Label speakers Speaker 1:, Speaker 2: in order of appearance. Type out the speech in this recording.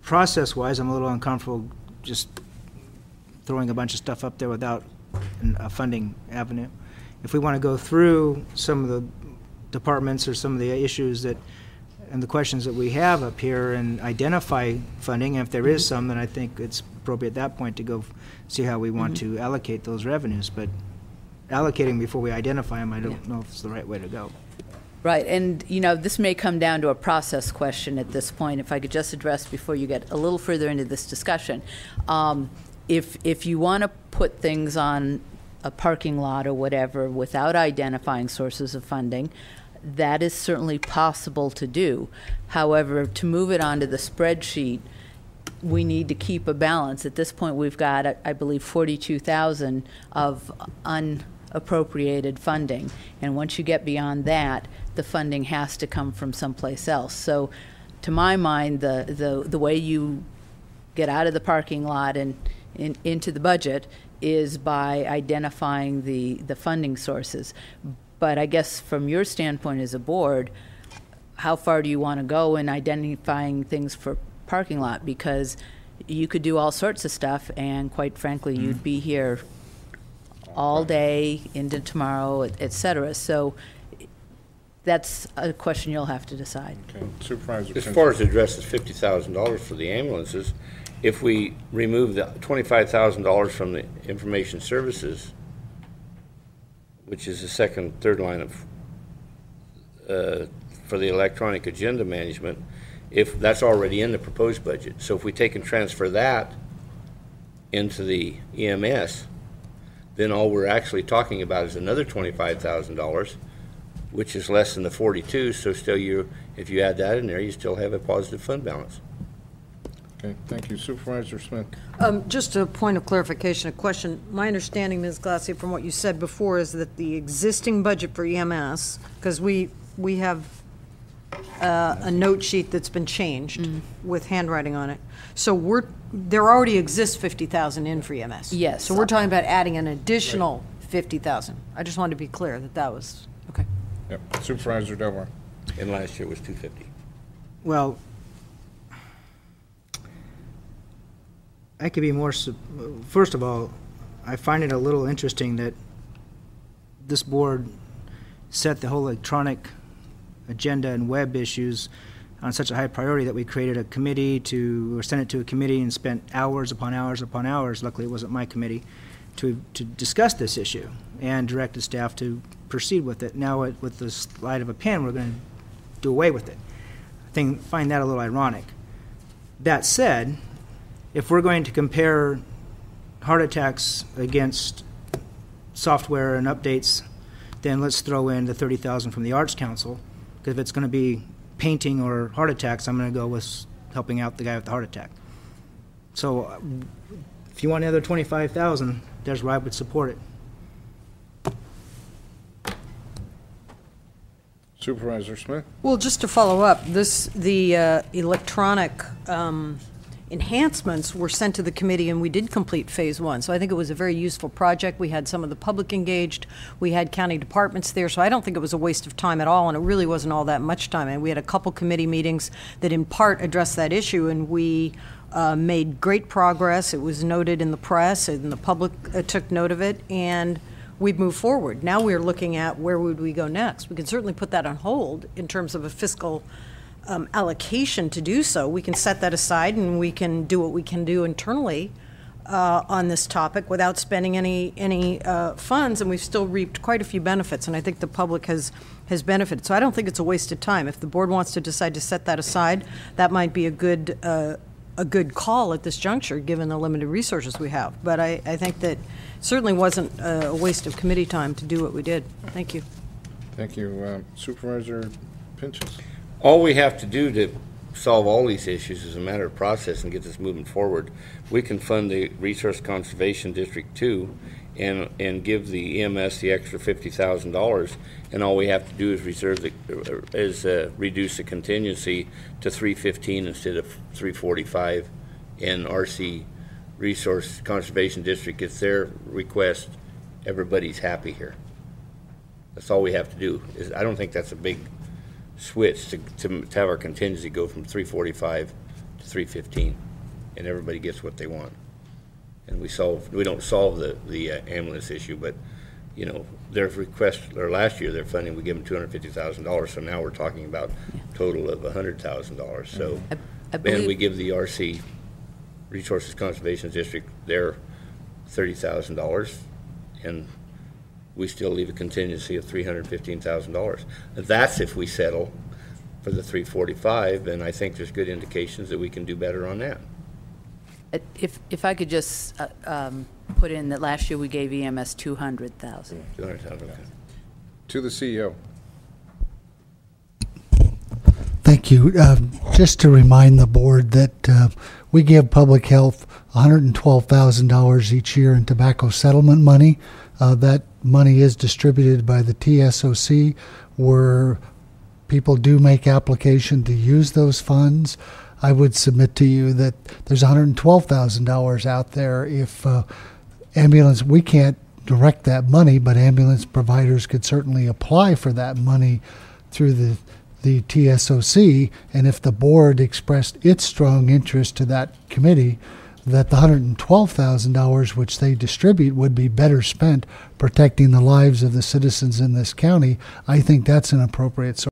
Speaker 1: process-wise, I'm a little uncomfortable just throwing a bunch of stuff up there without a funding avenue. If we want to go through some of the departments or some of the issues that and the questions that we have up here and identify funding, and if there is some, then I think it's appropriate at that point to go see how we want to allocate those revenues. But allocating before we identify them, I don't know if it's the right way to go.
Speaker 2: Right, and this may come down to a process question at this point. If I could just address before you get a little further into this discussion, if you want to put things on a parking lot or whatever without identifying sources of funding, that is certainly possible to do. However, to move it onto the spreadsheet, we need to keep a balance. At this point, we've got, I believe, 42,000 of unappropriated funding, and once you get beyond that, the funding has to come from someplace else. So, to my mind, the way you get out of the parking lot and into the budget is by identifying the funding sources. But I guess from your standpoint as a board, how far do you want to go in identifying things for parking lot? Because you could do all sorts of stuff, and quite frankly, you'd be here all day into tomorrow, et cetera. So that's a question you'll have to decide.
Speaker 3: Okay. Supervisor
Speaker 4: as far as addresses $50,000 for the ambulances, if we remove the $25,000 from the information services, which is the third line of for the electronic agenda management, if that's already in the proposed budget. So if we take and transfer that into the EMS, then all we're actually talking about is another $25,000, which is less than the 42. So still, if you add that in there, you still have a positive fund balance.
Speaker 3: Okay, thank you. Supervisor Smith.
Speaker 5: Just a point of clarification, a question. My understanding, Ms. Glassy, from what you said before, is that the existing budget for EMS, because we have a note sheet that's been changed with handwriting on it. So there already exists 50,000 in for EMS.
Speaker 2: Yes.
Speaker 5: So we're talking about adding an additional 50,000. I just wanted to be clear that was okay.
Speaker 3: Yep. Supervisor Delvar.
Speaker 4: And last year was 250.
Speaker 1: Well, I could be more. First of all, I find it a little interesting that this board set the whole electronic agenda and web issues on such a high priority that we created a committee or sent it to a committee and spent hours upon hours upon hours. Luckily, it wasn't my committee to discuss this issue and directed staff to proceed with it. Now, with the slide of a pen, we're going to do away with it. I find that a little ironic. That said, if we're going to compare heart attacks against software and updates, then let's throw in the 30,000 from the Arts Council. Because if it's going to be painting or heart attacks, I'm going to go with helping out the guy with the heart attack. So if you want another 25,000, there's where I would support it.
Speaker 3: Supervisor Smith.
Speaker 5: Well, just to follow up, the electronic enhancements were sent to the committee, and we did complete phase one. So I think it was a very useful project. We had some of the public engaged. We had county departments there. So I don't think it was a waste of time at all, and it really wasn't all that much time. And we had a couple committee meetings that in part addressed that issue, and we made great progress. It was noted in the press, and the public took note of it, and we've moved forward. Now we're looking at where would we go next. We can certainly put that on hold in terms of a fiscal allocation to do so. We can set that aside, and we can do what we can do internally on this topic without spending any funds, and we've still reaped quite a few benefits, and I think the public has benefited. So I don't think it's a waste of time. If the board wants to decide to set that aside, that might be a good call at this juncture, given the limited resources we have. But I think that certainly wasn't a waste of committee time to do what we did. Thank you.
Speaker 3: Thank you. Supervisor Pinches.
Speaker 4: All we have to do to solve all these issues is a matter of process and get this moving forward. We can fund the Resource Conservation District 2 and give the EMS the extra $50,000, and all we have to do is reduce the contingency to $315 instead of $345, and RC Resource Conservation District gets their request. Everybody's happy here. That's all we have to do. I don't think that's a big switch to have our contingency go from 345 to to 315, and everybody gets what they want. And we don't solve the ambulance issue, but, you know, their request, or last year, their funding, we give them $250,000, so now we're talking about total of $100,000. So,
Speaker 2: I
Speaker 4: and
Speaker 2: believe-
Speaker 4: we give the RC, Resources Conservation District, their $30,000, and we still leave a contingency of $315,000. That's if we settle for the 345, and I think there's good indications that we can do better on that.
Speaker 2: If I could just put in that last year we gave EMS 200,000.
Speaker 4: 200,000.
Speaker 3: To the CEO.
Speaker 6: Thank you. Just to remind the board that we give public health $112,000 each year in tobacco settlement money. That money is distributed by the TSOC, where people do make application to use those funds. I would submit to you that there's $112,000 out there. If ambulance, we can't direct that money, but ambulance providers could certainly apply for that money through the TSOC. And if the board expressed its strong interest to that committee, that the $112,000 which they distribute would be better spent protecting the lives of the citizens in this county, I think that's an appropriate source.